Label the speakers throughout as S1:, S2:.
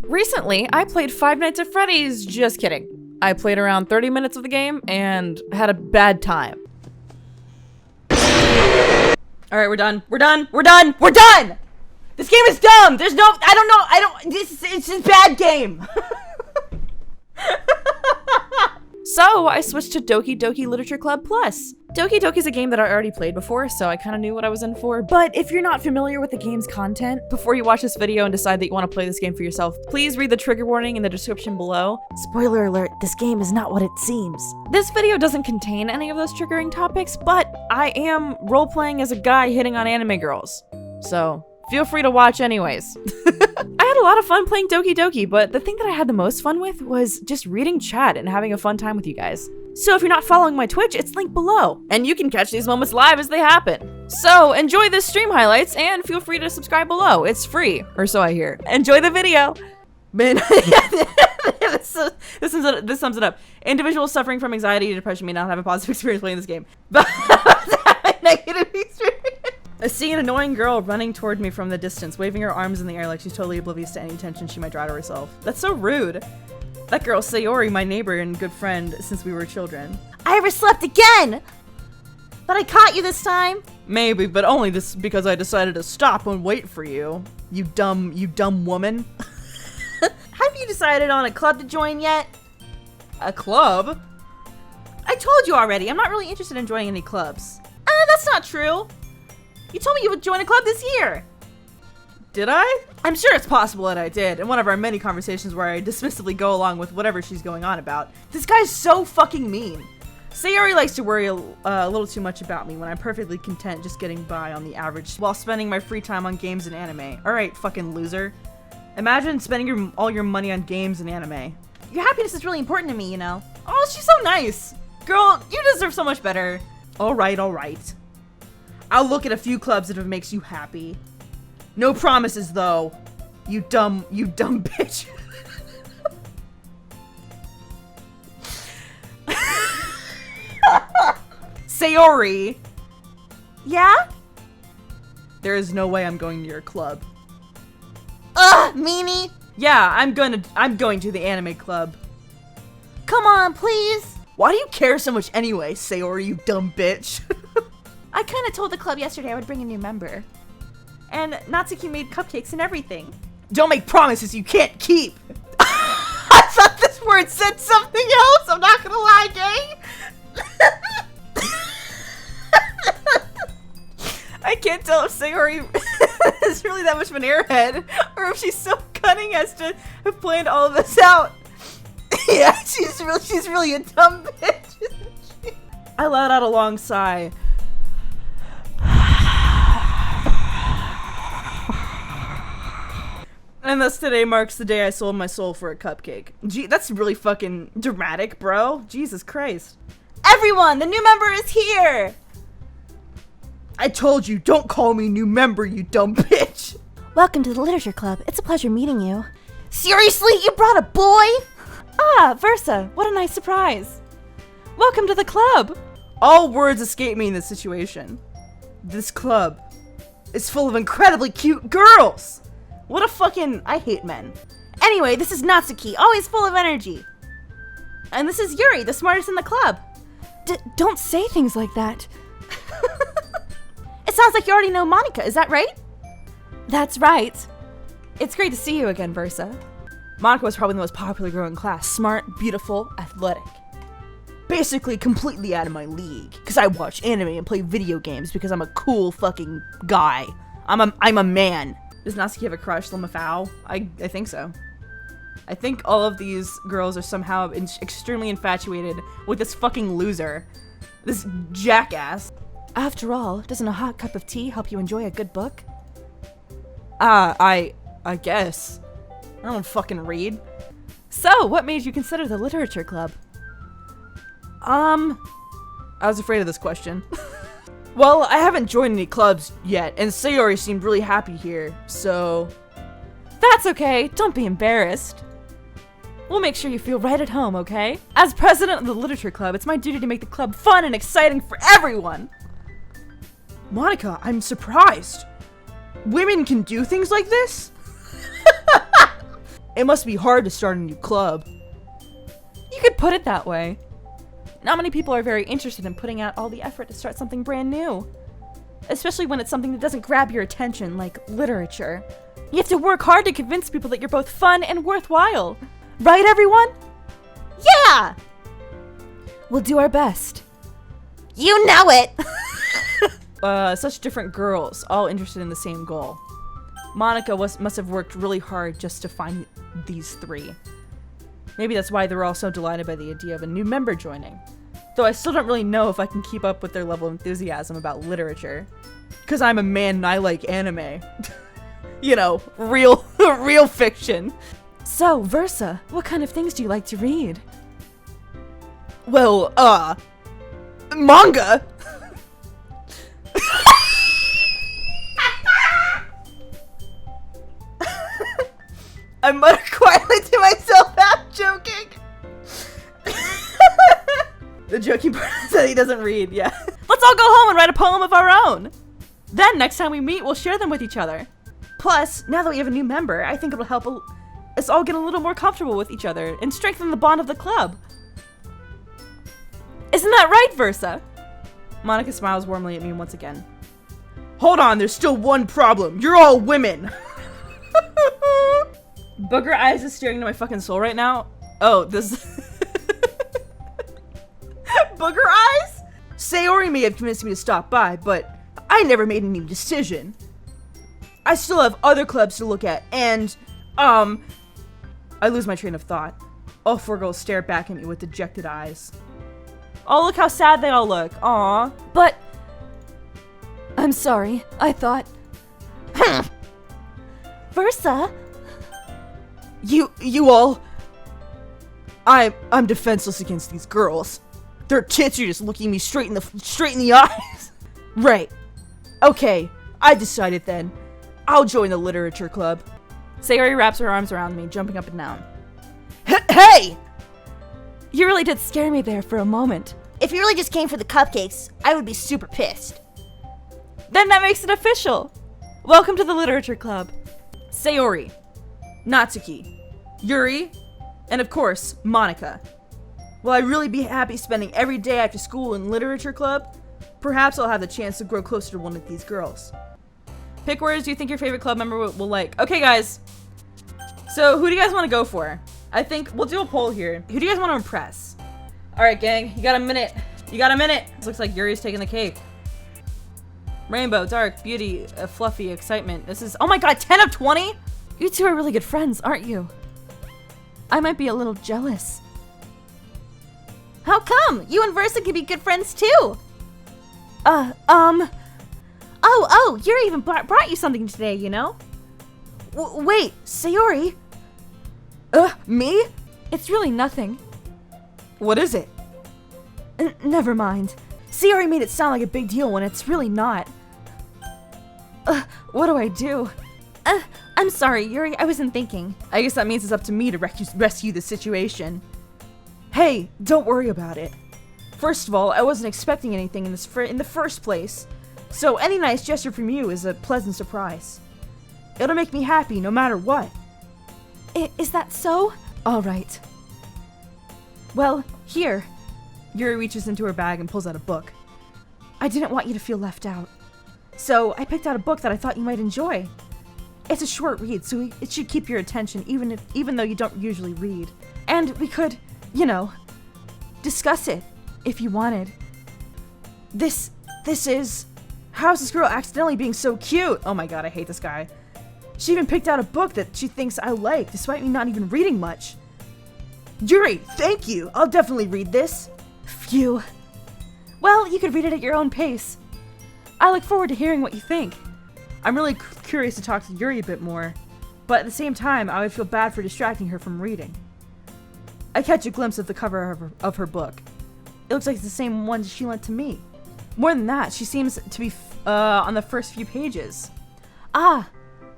S1: Recently, I played Five Nights at Freddy's. Just kidding. I played around 30 minutes of the game and had a bad time. Alright, we're done. We're done. We're done. We're done! This game is dumb! There's no- it's just a bad game! So, I switched to Doki Literature Club Plus. Doki is a game that I already played before, so I kinda knew what I was in for. But if you're not familiar with the game's content, before you watch this video and decide that you want to play this game for yourself, please read the trigger warning in the description below. Spoiler alert, this game is not what it seems. This video doesn't contain any of those triggering topics, but I am role-playing as a guy hitting on anime girls. So, feel free to watch anyways. I had a lot of fun playing Doki, but the thing that I had the most fun with was just reading chat and having a fun time with you guys. So if you're not following my Twitch, it's linked below, and you can catch these moments live as they happen. So enjoy the stream highlights, and feel free to subscribe below. It's free, or so I hear. Enjoy the video! Man, this sums it up. Individuals suffering from anxiety or depression may not have a positive experience playing this game, but have a negative experience. I see an annoying girl running toward me from the distance, waving her arms in the air like she's totally oblivious to any attention she might draw to herself. That's so rude. That girl, Sayori, my neighbor and good friend since we were children.
S2: I overslept again! But I caught you this time!
S1: Maybe, but only this because I decided to stop and wait for you. You dumb woman.
S2: Have you decided on a club to join yet?
S1: A club?
S2: I told you already, I'm not really interested in joining any clubs. That's not true. You told me you would join a club this year.
S1: Did I? I'm sure it's possible that I did, in one of our many conversations where I dismissively go along with whatever she's going on about. This guy's so fucking mean. Sayori likes to worry a little too much about me when I'm perfectly content just getting by on the average while spending my free time on games and anime. Alright, fucking loser. Imagine spending all your money on games and anime.
S2: Your happiness is really important to me, you know.
S1: Oh, she's so nice. Girl, you deserve so much better. Alright. I'll look at a few clubs if it makes you happy. No promises, though. You dumb bitch. Sayori.
S2: Yeah?
S1: There is no way I'm going to your club.
S2: Ugh, meanie.
S1: Yeah, I'm going to the anime club.
S2: Come on, please.
S1: Why do you care so much anyway, Sayori, you dumb bitch?
S2: I kinda told the club yesterday I would bring a new member. And Natsuki made cupcakes and everything.
S1: Don't make promises you can't keep! I thought this word said something else, I'm not gonna lie, gang! I can't tell if Sayori is really that much of an airhead, or if she's so cunning as to have planned all of this out. Yeah, she's really a dumb bitch, isn't she? I let out a long sigh. And thus today marks the day I sold my soul for a cupcake. Gee, that's really fucking dramatic, bro. Jesus Christ.
S2: Everyone, the new member is here!
S1: I told you, don't call me new member, you dumb bitch.
S2: Welcome to the Literature Club. It's a pleasure meeting you. Seriously? You brought a boy?
S1: Ah, Versa, what a nice surprise. Welcome to the club. All words escape me in this situation. This club is full of incredibly cute girls. What a fucking- I hate men.
S2: Anyway, this is Natsuki, always full of energy. And this is Yuri, the smartest in the club.
S1: Don't say things like that.
S2: It sounds like you already know Monica, is that right?
S1: That's right. It's great to see you again, Versa. Monica was probably the most popular girl in class. Smart, beautiful, athletic. Basically completely out of my league. Because I watch anime and play video games because I'm a cool fucking guy. I'm a man. Does Natsuki have a crush, Lamafau? I think so. I think all of these girls are somehow extremely infatuated with this fucking loser. This jackass. After all, doesn't a hot cup of tea help you enjoy a good book? I guess. I don't fucking read. So, what made you consider the literature club? I was afraid of this question. Well, I haven't joined any clubs yet, and Sayori seemed really happy here, so... That's okay, don't be embarrassed. We'll make sure you feel right at home, okay? As president of the literature club, it's my duty to make the club fun and exciting for everyone! Monica, I'm surprised. Women can do things like this?
S2: It must be hard to start a new club.
S1: You could put it that way. Not many people are very interested in putting out all the effort to start something brand new. Especially when it's something that doesn't grab your attention, like literature. You have to work hard to convince people that you're both fun and worthwhile. Right, everyone?
S2: Yeah!
S1: We'll do our best.
S2: You know it!
S1: Such different girls, all interested in the same goal. Monica must have worked really hard just to find these three. Maybe that's why they're all so delighted by the idea of a new member joining. Though I still don't really know if I can keep up with their level of enthusiasm about literature. Because I'm a man and I like anime. You know, real fiction.
S2: So, Versa, what kind of things do you like to read?
S1: Well, manga! I mutter quietly to myself, half joking. The joking part is that he doesn't read, yeah. Let's all go home and write a poem of our own. Then, next time we meet, we'll share them with each other. Plus, now that we have a new member, I think it'll help us all get a little more comfortable with each other and strengthen the bond of the club. Isn't that right, Versa? Monica smiles warmly at me once again. Hold on, there's still one problem. You're all women. Booger Eyes is staring into my fucking soul right now. Oh, this... Booger Eyes? Sayori may have convinced me to stop by, but I never made any decision. I still have other clubs to look at, and, I lose my train of thought. All four girls stare back at me with dejected eyes. Oh, look how sad they all look. Aw.
S2: But... I'm sorry, I thought... Versa?
S1: You all... I'm defenseless against these girls. Their tits are just looking me straight in the eyes. Right. Okay, I decided then. I'll join the literature club. Sayori wraps her arms around me, jumping up and down. Hey!
S2: You really did scare me there for a moment.
S3: If you really just came for the cupcakes, I would be super pissed.
S1: Then that makes it official. Welcome to the literature club. Sayori, Natsuki, Yuri, and of course, Monica. Will I really be happy spending every day after school in literature club? Perhaps I'll have the chance to grow closer to one of these girls. Pick words you think your favorite club member will like. Okay, guys. So, who do you guys want to go for? I think we'll do a poll here. Who do you guys want to impress? Alright, gang. You got a minute. You got a minute. This looks like Yuri's taking the cake. Rainbow, dark, beauty, fluffy, excitement. This is... Oh my god, 10 of 20?
S2: You two are really good friends, aren't you? I might be a little jealous.
S3: How come? You and Versa can be good friends too. Oh, Yuri even brought you something today, you know?
S2: Wait, Sayori?
S1: Me?
S2: It's really nothing.
S1: What is it?
S2: Never mind. Sayori made it sound like a big deal when it's really not. What do I do?
S3: I'm sorry, Yuri, I wasn't thinking.
S1: I guess that means it's up to me to rescue the situation. Hey, don't worry about it. First of all, I wasn't expecting anything in the first place, so any nice gesture from you is a pleasant surprise. It'll make me happy no matter what.
S2: Is that so?
S1: All right. Well, here. Yuri reaches into her bag and pulls out a book. I didn't want you to feel left out, so I picked out a book that I thought you might enjoy. It's a short read, so it should keep your attention even though you don't usually read. And we could, you know, discuss it if you wanted. This is... How's this girl accidentally being so cute? Oh my god, I hate this guy. She even picked out a book that she thinks I like, despite me not even reading much. Yuri, thank you! I'll definitely read this.
S2: Phew. Well, you could read it at your own pace. I look forward to hearing what you think.
S1: I'm really curious to talk to Yuri a bit more, but at the same time, I would feel bad for distracting her from reading. I catch a glimpse of the cover of her book. It looks like it's the same one she lent to me. More than that, she seems to be on the first few pages. Ah!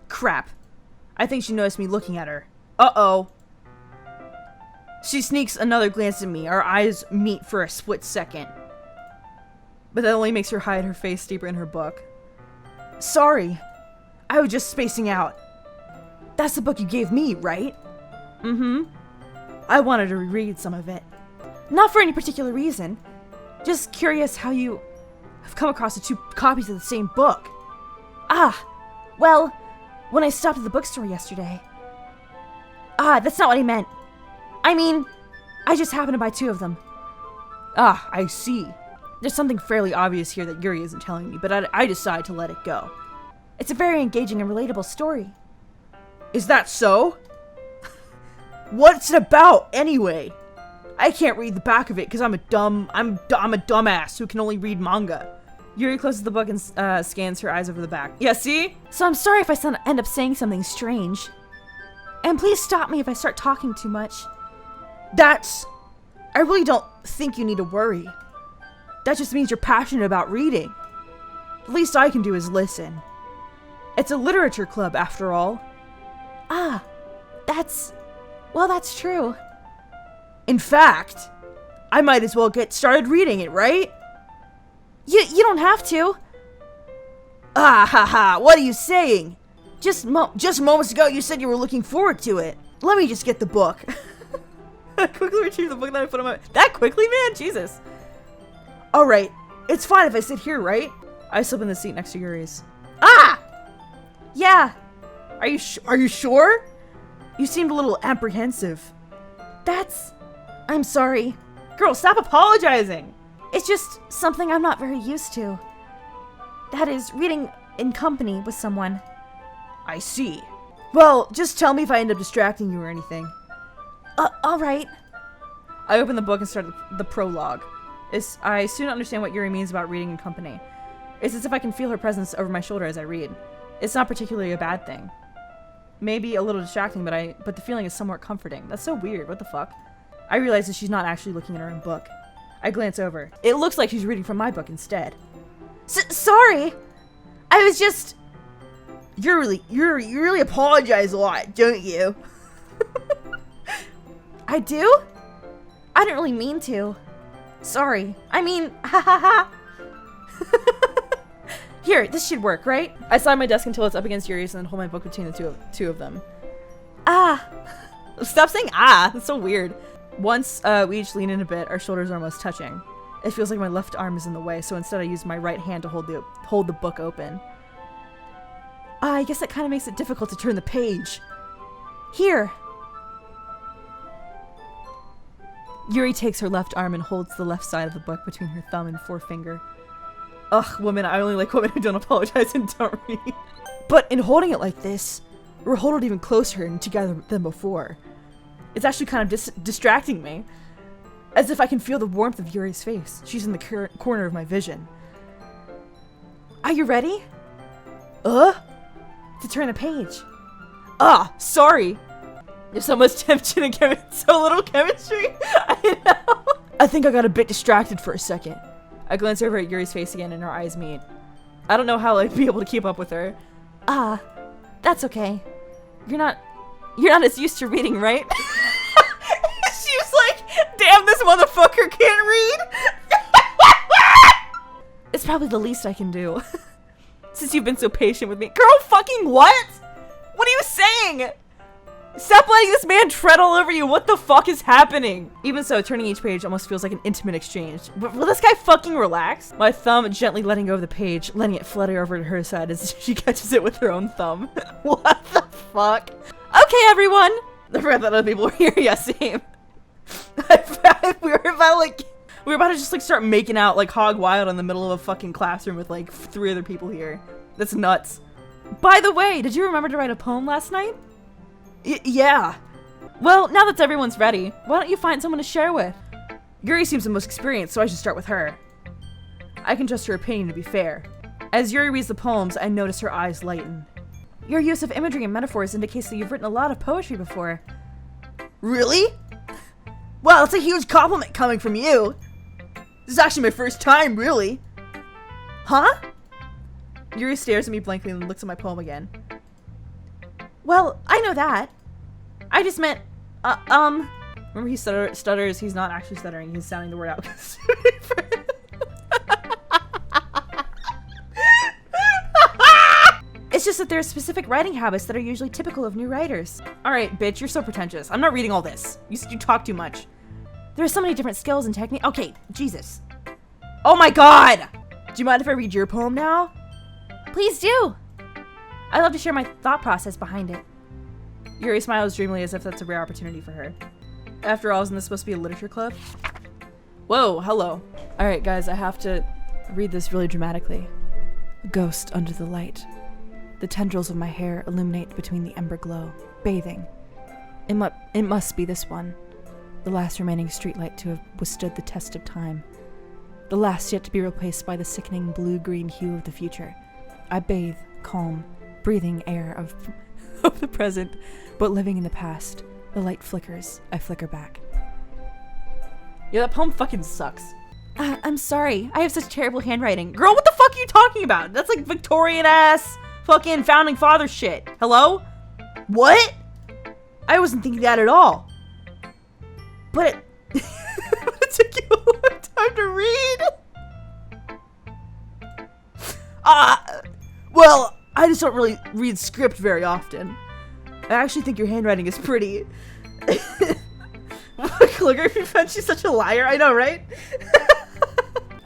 S1: Crap. I think she noticed me looking at her. Uh-oh. She sneaks another glance at me. Our eyes meet for a split second. But that only makes her hide her face deeper in her book. Sorry. I was just spacing out. That's the book you gave me, right?
S2: I wanted to reread some of it. Not for any particular reason. Just curious how you have come across the 2 copies of the same book.
S3: Well, when I stopped at the bookstore yesterday. That's not what I meant. I mean, I just happened to buy 2 of them.
S2: I see. There's something fairly obvious here that Yuri isn't telling me, but I decide to let it go.
S3: It's a very engaging and relatable story.
S2: Is that so? What's it about, anyway? I can't read the back of it because I'm a dumbass who can only read manga. Yuri closes the book and scans her eyes over the back. Yeah, see?
S3: So I'm sorry if I end up saying something strange. And please stop me if I start talking too much.
S2: I really don't think you need to worry. That just means you're passionate about reading. The least I can do is listen. It's a literature club, after all.
S3: That's true.
S2: In fact, I might as well get started reading it, right?
S3: You don't have to.
S2: What are you saying?
S3: Just
S2: moments ago you said you were looking forward to it. Let me just get the book. I quickly retrieved the book and then I put it that quickly, man? Jesus. Alright, it's fine if I sit here, right? I slip in the seat next to Yuri's.
S3: Yeah.
S2: Are you sure? You seemed a little apprehensive.
S3: I'm sorry.
S2: Girl, stop apologizing.
S3: It's just something I'm not very used to. That is, reading in company with someone.
S2: I see. Well, just tell me if I end up distracting you or anything.
S3: Alright.
S2: I open the book and start the prologue. I soon understand what Yuri means about reading in company. It's as if I can feel her presence over my shoulder as I read. It's not particularly a bad thing. Maybe a little distracting, but the feeling is somewhat comforting. That's so weird. What the fuck? I realize that she's not actually looking at her own book. I glance over. It looks like she's reading from my book instead.
S3: Sorry. I was just...
S2: You really apologize a lot, don't you?
S3: I do? I didn't really mean to. Sorry. I mean, ha ha ha.
S2: Here, this should work, right? I slide my desk until it's up against Yuri's and then hold my book between the two of them. Stop saying that's so weird. Once we each lean in a bit, our shoulders are almost touching. It feels like my left arm is in the way, so instead I use my right hand to hold the book open. I guess that kind of makes it difficult to turn the page.
S3: Here.
S2: Yuri takes her left arm and holds the left side of the book between her thumb and forefinger. Ugh, women, I only like women who don't apologize and don't read. But in holding it like this, we're holding even closer and together than before. It's actually kind of distracting me. As if I can feel the warmth of Yuri's face. She's in the corner of my vision.
S3: Are you ready?
S2: To turn the page. Sorry. There's so much tension and so little chemistry. I know. I think I got a bit distracted for a second. I glance over at Yuri's face again and our eyes meet. I don't know how I'd be able to keep up with her.
S3: That's okay.
S2: You're not as used to reading, right? She was like, damn, this motherfucker can't read. It's probably the least I can do. Since you've been so patient with me. Girl, fucking what? What are you saying? Stop letting this man tread all over you. What the fuck is happening? Even so, turning each page almost feels like an intimate exchange. Will this guy fucking relax? My thumb gently letting go of the page, letting it flutter over to her side as she catches it with her own thumb. What the fuck? Okay, everyone. I forgot that other people were here. Yeah, same. we were about to just like start making out like hog wild in the middle of a fucking classroom with like 3 other people here. That's nuts. By the way, did you remember to write a poem last night? Yeah. Well, now that everyone's ready, why don't you find someone to share with? Yuri seems the most experienced, so I should start with her. I can trust her opinion to be fair. As Yuri reads the poems, I notice her eyes lighten.
S3: Your use of imagery and metaphors indicates that you've written a lot of poetry before.
S2: Really? Well, it's a huge compliment coming from you. This is actually my first time, really. Huh? Yuri stares at me blankly and looks at my poem again.
S3: Well, I know that. I just meant,
S2: Remember he stutters, he's not actually stuttering, he's sounding the word out.
S3: It's just that there are specific writing habits that are usually typical of new writers.
S2: All right, bitch, you're so pretentious. I'm not reading all this. You talk too much.
S3: There are so many different skills and techniques. Okay, Jesus.
S2: Oh my god! Do you mind if I read your poem now?
S3: Please do. I'd love to share my thought process behind it.
S2: Yuri smiles dreamily as if that's a rare opportunity for her. After all, isn't this supposed to be a literature club? Whoa, hello. All right, guys, I have to read this really dramatically. A ghost under the light. The tendrils of my hair illuminate between the ember glow, bathing. It must be this one. The last remaining streetlight to have withstood the test of time. The last yet to be replaced by the sickening blue-green hue of the future. I bathe, calm, breathing air of the present, but living in the past. The light flickers. I flicker back. Yeah, that poem fucking sucks.
S3: I'm sorry. I have such terrible handwriting.
S2: Girl, what the fuck are you talking about? That's like Victorian-ass fucking founding father shit. Hello? What? I wasn't thinking that at all. But it took you a long time to read. Well, I just don't really read script very often. I actually think your handwriting is pretty. Calligraphy friend, she's such a liar. I know, right?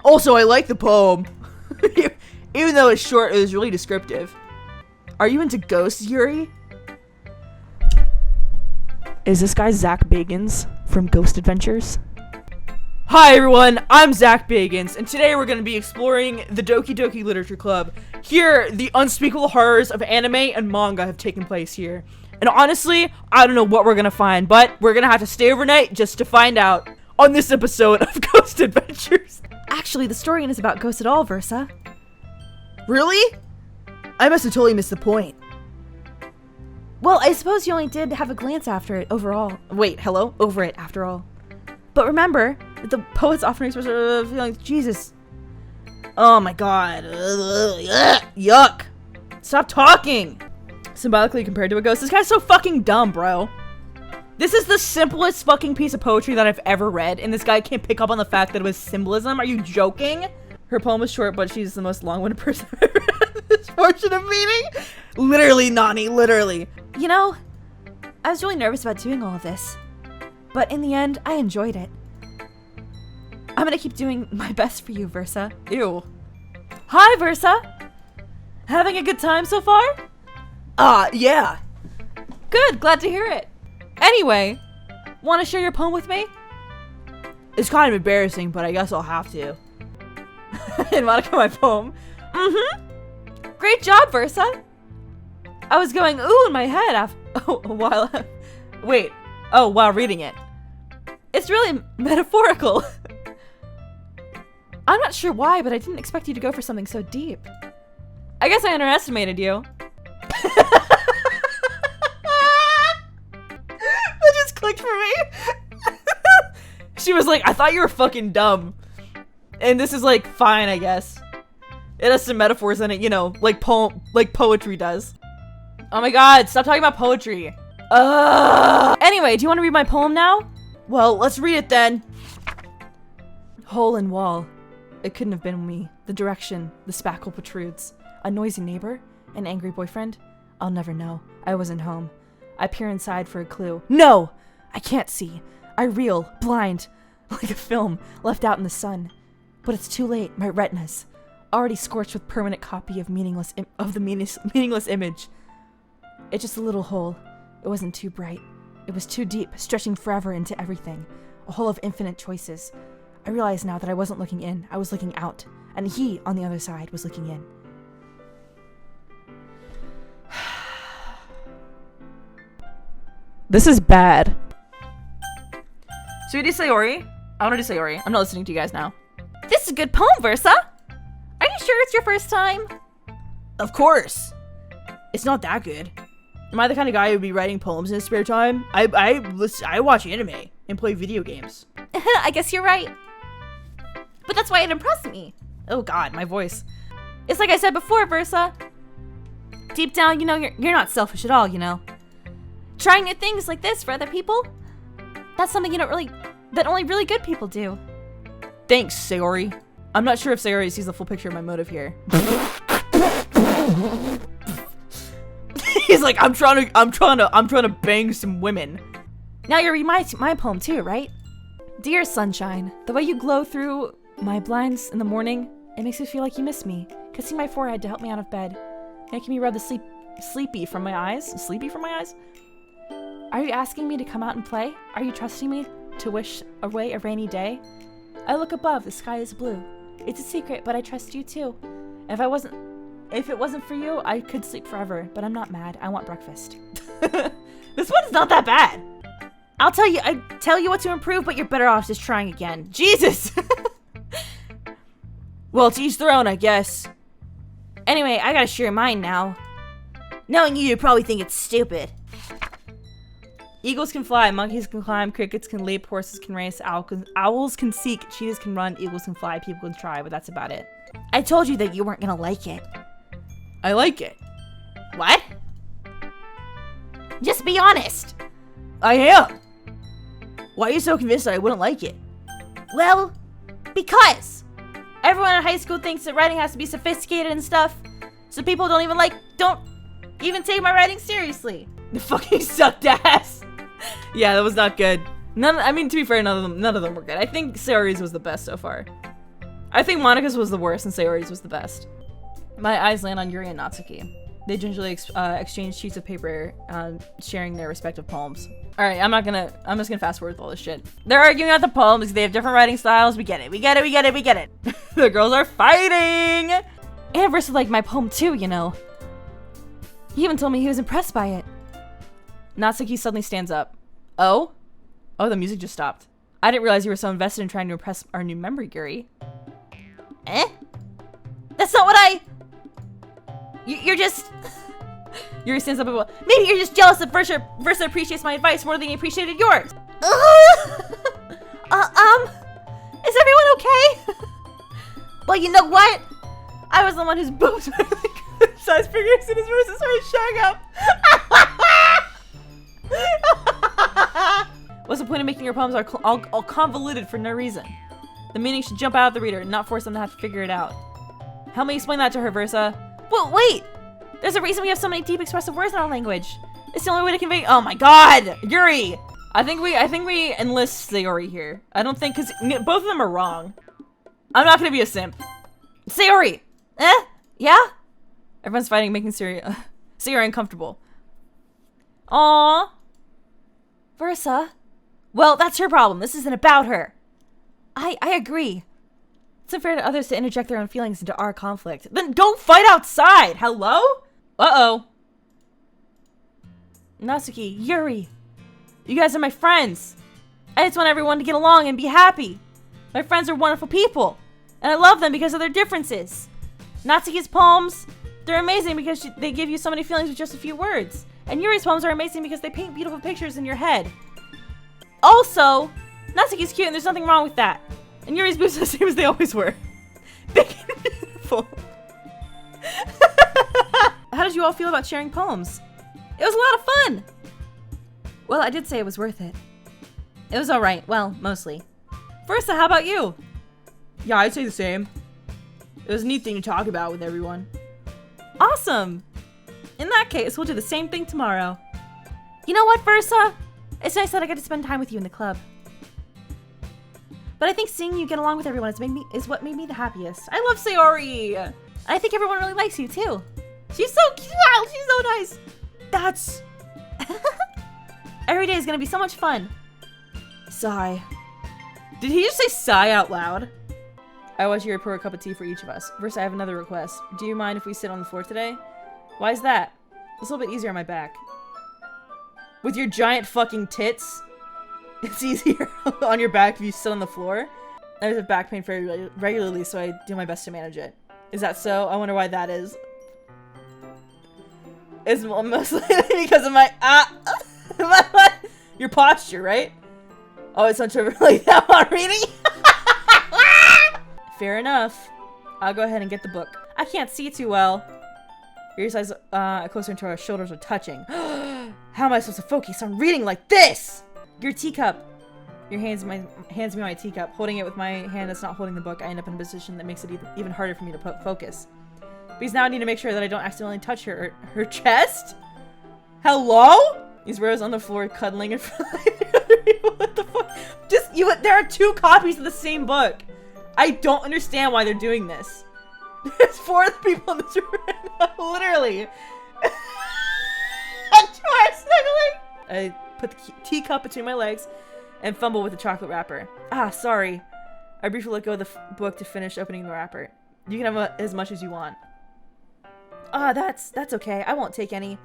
S2: Also, I like the poem. Even though it's short, it was really descriptive. Are you into ghosts, Yuri? Is this guy Zach Bagans from Ghost Adventures? Hi everyone, I'm Zach Bagans, and today we're going to be exploring the Doki Doki Literature Club. Here, the unspeakable horrors of anime and manga have taken place here. And honestly, I don't know what we're going to find, but we're going to have to stay overnight just to find out on this episode of Ghost Adventures.
S3: Actually, the story isn't about ghosts at all, Versa.
S2: Really? I must have totally missed the point.
S3: Well, I suppose you only did have a glance after it overall.
S2: Wait, hello? Over it, after all.
S3: But remember, the poets often express feelings.
S2: Jesus. Oh my god. Yuck. Stop talking. Symbolically compared to a ghost. This guy's so fucking dumb, bro. This is the simplest fucking piece of poetry that I've ever read, and this guy can't pick up on the fact that it was symbolism. Are you joking? Her poem is short, but she's the most long-winded person I've ever read in this portion of meeting. Literally, Nani, literally.
S3: You know, I was really nervous about doing all of this. But in the end, I enjoyed it. I'm gonna keep doing my best for you, Versa.
S2: Ew.
S3: Hi, Versa! Having a good time so far?
S2: Yeah.
S3: Good, glad to hear it. Anyway, want to share your poem with me?
S2: It's kind of embarrassing, but I guess I'll have to. And Monica, my poem.
S3: Great job, Versa. I was going ooh in my head
S2: while reading it.
S3: It's really metaphorical. I'm not sure why, but I didn't expect you to go for something so deep.
S2: I guess I underestimated you. That just clicked for me. She was like, I thought you were fucking dumb. And this is like fine, I guess. It has some metaphors in it, you know, like poetry does. Oh my god, stop talking about poetry.
S3: Anyway, do you want to read my poem now?
S2: Well, let's read it then.
S3: Hole in wall. It couldn't have been me. The direction, the spackle protrudes. A noisy neighbor? An angry boyfriend? I'll never know. I wasn't home. I peer inside for a clue. No! I can't see. I reel, blind, like a film left out in the sun. But it's too late. My retinas, already scorched with permanent copy of meaningless image. It's just a little hole. It wasn't too bright. It was too deep, stretching forever into everything. A hole of infinite choices. I realize now that I wasn't looking in. I was looking out. And he, on the other side, was looking in.
S2: This is bad. Should we do Sayori? I want to do Sayori. I'm not listening to you guys now.
S3: This is a good poem, Versa. Are you sure it's your first time?
S2: Of course. It's not that good. Am I the kind of guy who would be writing poems in his spare time? I watch anime and play video games.
S3: I guess you're right. But that's why it impressed me.
S2: Oh god, my voice.
S3: It's like I said before, Versa. Deep down, you know, you're not selfish at all, you know. Trying new things like this for other people, that's something that only really good people do.
S2: Thanks, Sayori. I'm not sure if Sayori sees the full picture of my motive here. He's like, I'm trying to bang some women.
S3: Now you read my poem too, right? Dear sunshine, the way you glow through my blinds in the morning, it makes me feel like you miss me. Kissing my forehead to help me out of bed, making me rub the sleepy from my eyes. Sleepy from my eyes? Are you asking me to come out and play? Are you trusting me to wish away a rainy day? I look above, the sky is blue. It's a secret, but I trust you too. If it wasn't for you, I could sleep forever, but I'm not mad. I want breakfast.
S2: This one's not that bad.
S3: I tell you what to improve, but you're better off just trying again.
S2: Jesus. Well, to each their own, I guess.
S3: Anyway, I gotta share mine now.
S2: Knowing you probably think it's stupid. Eagles can fly, monkeys can climb, crickets can leap, horses can race, owls can seek, cheetahs can run, eagles can fly, people can try, but that's about it.
S3: I told you that you weren't gonna like it.
S2: I like it.
S3: What? Just be honest.
S2: I am. Why are you so convinced that I wouldn't like it?
S3: Well, because everyone in high school thinks that writing has to be sophisticated and stuff, so people don't even take my writing seriously.
S2: The fucking sucked ass. Yeah, that was not good. I mean, to be fair, none of them were good. I think Sayori's was the best so far. I think Monica's was the worst and Sayori's was the best. My eyes land on Yuri and Natsuki. They gingerly exchange sheets of paper, sharing their respective poems. All right, I'm just gonna fast forward with all this shit. They're arguing about the poems because they have different writing styles. We get it. The girls are fighting.
S3: And Versa liked my poem too, you know. He even told me he was impressed by it.
S2: Natsuki suddenly stands up. Oh, the music just stopped. I didn't realize you were so invested in trying to impress our new member, Yuri.
S3: Eh? That's not what You're just...
S2: Yuri stands up and maybe you're just jealous that Versa appreciates my advice more than he appreciated yours.
S3: Is everyone okay? Well, you know what? I was the one whose boobs were like
S2: size figures and his Versa started showing up. What's the point of making your poems all convoluted for no reason? The meaning should jump out at the reader, not force them to have to figure it out. Help me explain that to her, Versa.
S3: Well, wait! There's a reason we have so many deep expressive words in our language.
S2: It's the only way to convey— Oh my god! Yuri! I think we enlist Sayori here. I don't think— because both of them are wrong. I'm not gonna be a simp. Sayori!
S3: Yeah?
S2: Everyone's fighting, making Sayori uncomfortable. Aww.
S3: Versa?
S2: Well, that's her problem. This isn't about her.
S3: I agree. It's unfair to others to interject their own feelings into our conflict.
S2: Then don't fight outside! Hello? Uh-oh.
S3: Natsuki, Yuri. You guys are my friends. I just want everyone to get along and be happy. My friends are wonderful people. And I love them because of their differences. Natsuki's poems, they're amazing because they give you so many feelings with just a few words. And Yuri's poems are amazing because they paint beautiful pictures in your head. Also, Natsuki's cute and there's nothing wrong with that. And Yuri's boobs are the same as they always were. Big and beautiful.
S2: How did you all feel about sharing poems?
S3: It was a lot of fun. Well, I did say it was worth it.
S2: It was alright. Well, mostly. Versa, how about you? Yeah, I'd say the same. It was a neat thing to talk about with everyone.
S3: Awesome.
S2: In that case, we'll do the same thing tomorrow.
S3: You know what, Versa? It's nice that I get to spend time with you in the club. But I think seeing you get along with everyone is what made me the happiest.
S2: I love Sayori.
S3: I think everyone really likes you too.
S2: She's so cute. She's so nice.
S3: That's... Every day is gonna be so much fun.
S2: Sigh. Did he just say sigh out loud? I want you to pour a cup of tea for each of us. First, I have another request. Do you mind if we sit on the floor today? Why is that? It's a little bit easier on my back. With your giant fucking tits? It's easier on your back if you sit on the floor. I have back pain very regularly, so I do my best to manage it. Is that so? I wonder why that is. It's mostly because of my your posture, right? Oh, it's not like that while reading. Fair enough. I'll go ahead and get the book. I can't see too well. Your eyes closer until our shoulders are touching. How am I supposed to focus on reading like this? Your teacup. Your hands me my teacup. Holding it with my hand that's not holding the book, I end up in a position that makes it even harder for me to focus. Because now I need to make sure that I don't accidentally touch her chest. Hello? These bros on the floor cuddling in front of what the fuck? There are 2 copies of the same book. I don't understand why they're doing this. There's 4 other people in this room right now, literally. 2 are snuggling. I put the teacup between my legs and fumble with the chocolate wrapper. Ah, sorry. I briefly let go of the book to finish opening the wrapper. You can have as much as you want. Ah, that's okay. I won't take any.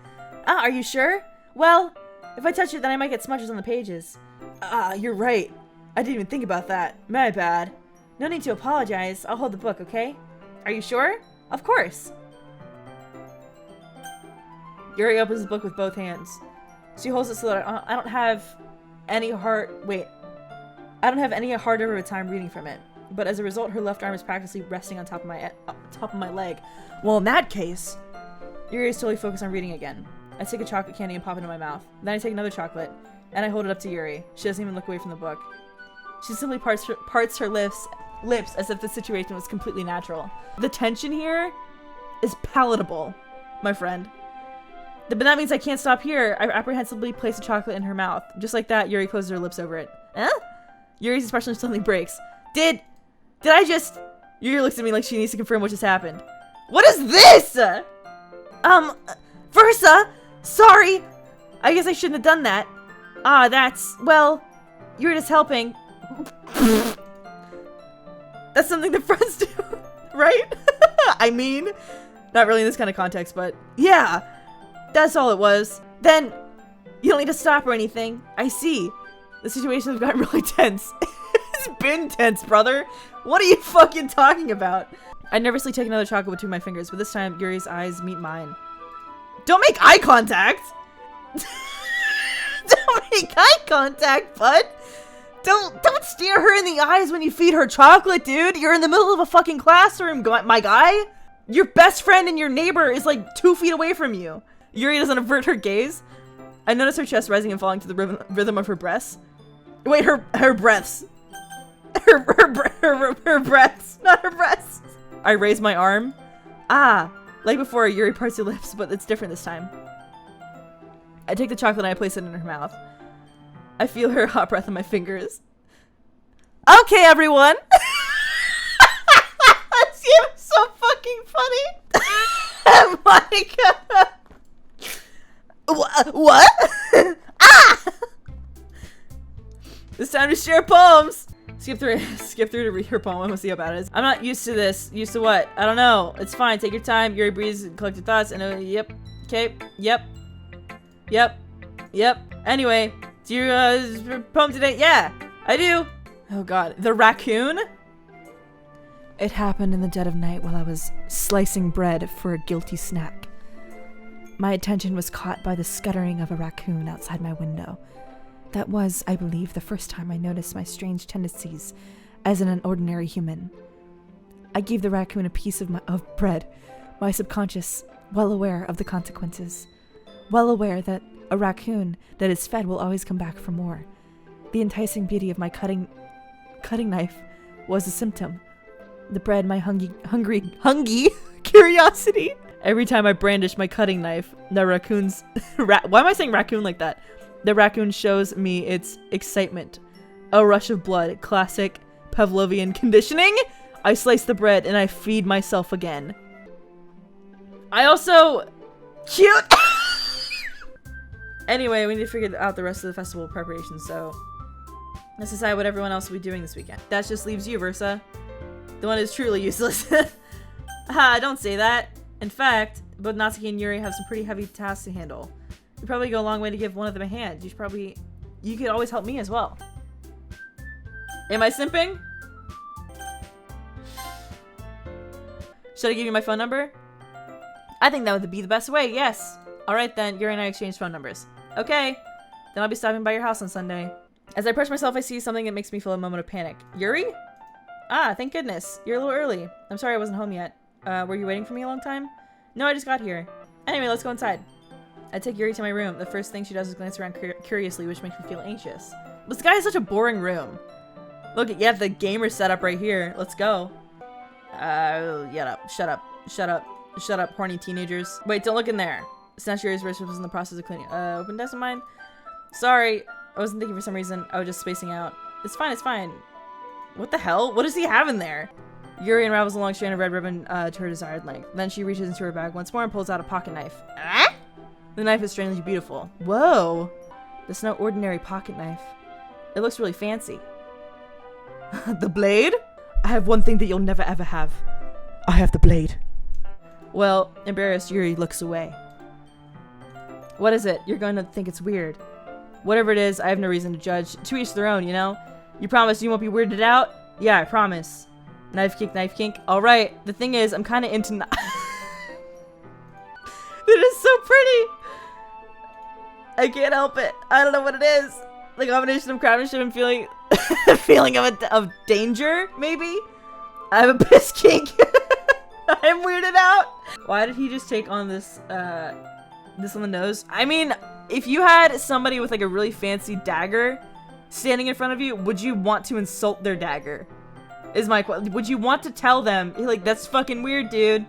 S2: Ah, are you sure? Well, if I touch it, then I might get smudges on the pages. Ah, you're right. I didn't even think about that. My bad. No need to apologize. I'll hold the book, okay? Are you sure? Of course. Yuri opens the book with both hands. She holds it so that I don't have any harder of a time reading from it. But as a result, her left arm is practically resting on top of my leg. Well, in that case, Yuri is totally focused on reading again. I take a chocolate candy and pop it in my mouth. Then I take another chocolate, and I hold it up to Yuri. She doesn't even look away from the book. She simply parts her lips as if the situation was completely natural. The tension here is palatable, my friend. But that means I can't stop here. I apprehensively place a chocolate in her mouth. Just like that, Yuri closes her lips over it. Huh? Yuri's expression suddenly breaks. Did I just... Yuri looks at me like she needs to confirm what just happened. What is this? Versa! Sorry! I guess I shouldn't have done that. Ah, well, you were just helping. That's something that friends do, right? I mean, not really in this kind of context, but yeah, that's all it was. Then, you don't need to stop or anything. I see. The situation has gotten really tense. It's been tense, brother. What are you fucking talking about? I nervously take another chocolate between my fingers, but this time Yuri's eyes meet mine. Don't make eye contact! Don't make eye contact, bud! Don't stare her in the eyes when you feed her chocolate, dude! You're in the middle of a fucking classroom, my guy! Your best friend and your neighbor is like 2 feet away from you. Yuri doesn't avert her gaze. I notice her chest rising and falling to the rhythm of her breaths. Wait, her breaths. Her breaths, not her breasts. I raise my arm. Ah, like before, Yuri parts her lips, but it's different this time. I take the chocolate and I place it in her mouth. I feel her hot breath on my fingers. Okay, everyone. She was so fucking funny. Oh my god. What? Ah! It's time to share poems. Skip through to read her poem. We'll see how bad it is. I'm not used to this. Used to what? I don't know. It's fine. Take your time. Yuri breathes and collect your thoughts. And yep. Okay. Yep. Anyway, do you poem today? Yeah, I do. Oh god, the raccoon.
S3: It happened in the dead of night while I was slicing bread for a guilty snack. My attention was caught by the scuttering of a raccoon outside my window. That was, I believe, the first time I noticed my strange tendencies as an ordinary human. I gave the raccoon a piece of bread, my subconscious, well aware of the consequences, well aware that a raccoon that is fed will always come back for more. The enticing beauty of my cutting knife was a symptom. The bread, my hungry curiosity. Every time I brandish my cutting knife, the raccoon's... why am I saying raccoon like that? The raccoon shows me its excitement. A rush of blood. Classic Pavlovian conditioning. I slice the bread and I feed myself again. I also... Cute! Anyway, we need to figure out the rest of the festival preparations, so... let's decide what everyone else will be doing this weekend. That just leaves you, Versa. The one who's truly useless. Ha, don't say that. In fact, both Natsuki and Yuri have some pretty heavy tasks to handle. You'd probably go a long way to give one of them a hand. You could always help me as well. Am I simping? Should I give you my phone number? I think that would be the best way, yes. Alright then, Yuri and I exchange phone numbers. Okay, then I'll be stopping by your house on Sunday. As I approach myself, I see something that makes me feel a moment of panic. Yuri? Ah, thank goodness. You're a little early. I'm sorry I wasn't home yet. Were you waiting for me a long time? No, I just got here. Anyway, let's go inside. I take Yuri to my room. The first thing she does is glance around curiously, which makes me feel anxious. This guy has such a boring room. Look, you have the gamer setup right here. Let's go. Shut up, horny teenagers. Wait, don't look in there.
S2: Snatch Yuri's wrist was in the process of cleaning. Open desk of mine? Sorry, I wasn't thinking for some reason. I was just spacing out. It's fine, it's fine. What the hell? What does he have in there? Yuri unravels a long strand of red ribbon to her desired length. Then she reaches into her bag once more and pulls out a pocket knife. Ah? The knife is strangely beautiful. Whoa! This is no ordinary pocket knife. It looks really fancy. The blade? I have one thing that you'll never ever have. I have the blade. Well, embarrassed, Yuri looks away. What is it? You're going to think it's weird. Whatever it is, I have no reason to judge. To each their own, you know? You promise you won't be weirded out? Yeah, I promise. Knife kink, knife kink. Alright, the thing is, I'm kind of into It is so pretty! I can't help it. I don't know what it is. The combination of craftsmanship and feeling feeling of danger, maybe? I have a piss kink. I'm weirded out. Why did he just take on this this on the nose? I mean, if you had somebody with like a really fancy dagger standing in front of you, would you want to insult their dagger? Is my question. Would you want to tell them, like, that's fucking weird, dude?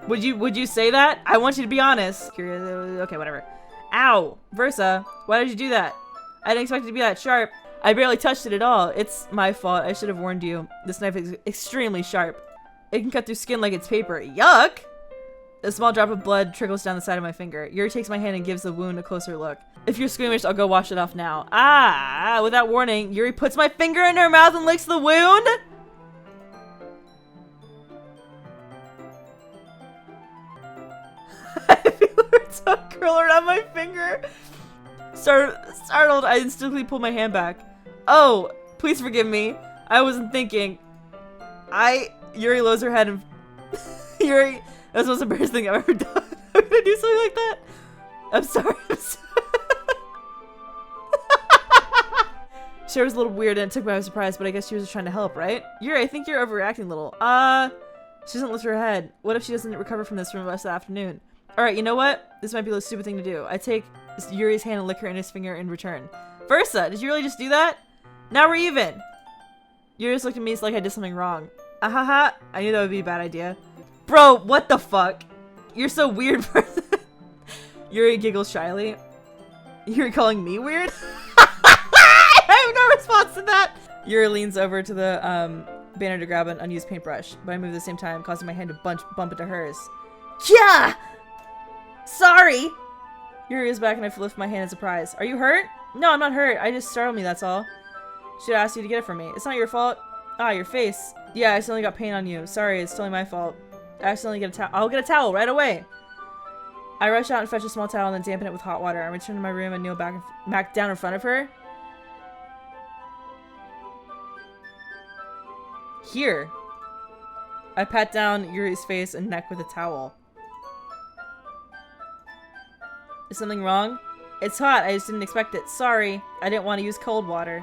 S2: Would you say that? I want you to be honest. Curious. Okay, whatever. Ow, Versa, why did you do that? I didn't expect it to be that sharp. I barely touched it at all. It's my fault. I should have warned you. This knife is extremely sharp. It can cut through skin like it's paper. Yuck! A small drop of blood trickles down the side of my finger. Yuri takes my hand and gives the wound a closer look. If you're squeamish, I'll go wash it off now. Ah! Without warning, Yuri puts my finger in her mouth and licks the wound? I feel her tongue curl around my finger. Startled, I instinctively pull my hand back. Oh, please forgive me. I wasn't thinking. Yuri lowers her head and Yuri, that's the most embarrassing thing I've ever done. I'm gonna do something like that. I'm sorry. She was a little weird and it took me by surprise, but I guess she was just trying to help, right? Yuri, I think you're overreacting a little. She doesn't lift her head. What if she doesn't recover from this for the rest of the afternoon? Alright, you know what? This might be a stupid thing to do. I take Yuri's hand and lick her index finger in return. Versa, did you really just do that? Now we're even! Yuri just looked at me like I did something wrong. Ahaha, I knew that would be a bad idea. Bro, what the fuck? You're so weird, Versa. Yuri giggles shyly. You're calling me weird? I have no response to that! Yuri leans over to the banner to grab an unused paintbrush, but I move at the same time, causing my hand to bump into hers. Yeah! Sorry! Yuri is back and I lift my hand in surprise. Are you hurt? No, I'm not hurt. I just startled me, that's all. Should ask you to get it for me. It's not your fault. Ah, your face. Yeah, I accidentally got paint on you. Sorry, it's totally my fault. I accidentally get a towel. I'll get a towel right away. I rush out and fetch a small towel and then dampen it with hot water. I return to my room and kneel back down in front of her. Here. I pat down Yuri's face and neck with a towel. Is something wrong? It's hot, I just didn't expect it. Sorry, I didn't want to use cold water.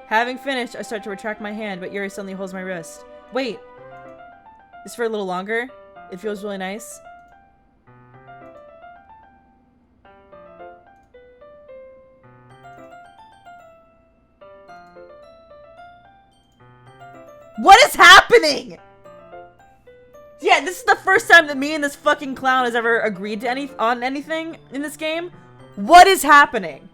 S2: Having finished, I start to retract my hand, but Yuri suddenly holds my wrist. Wait. Is for a little longer? It feels really nice. What is happening? Yeah, this is the first time that me and this fucking clown has ever agreed to on anything in this game. What is happening?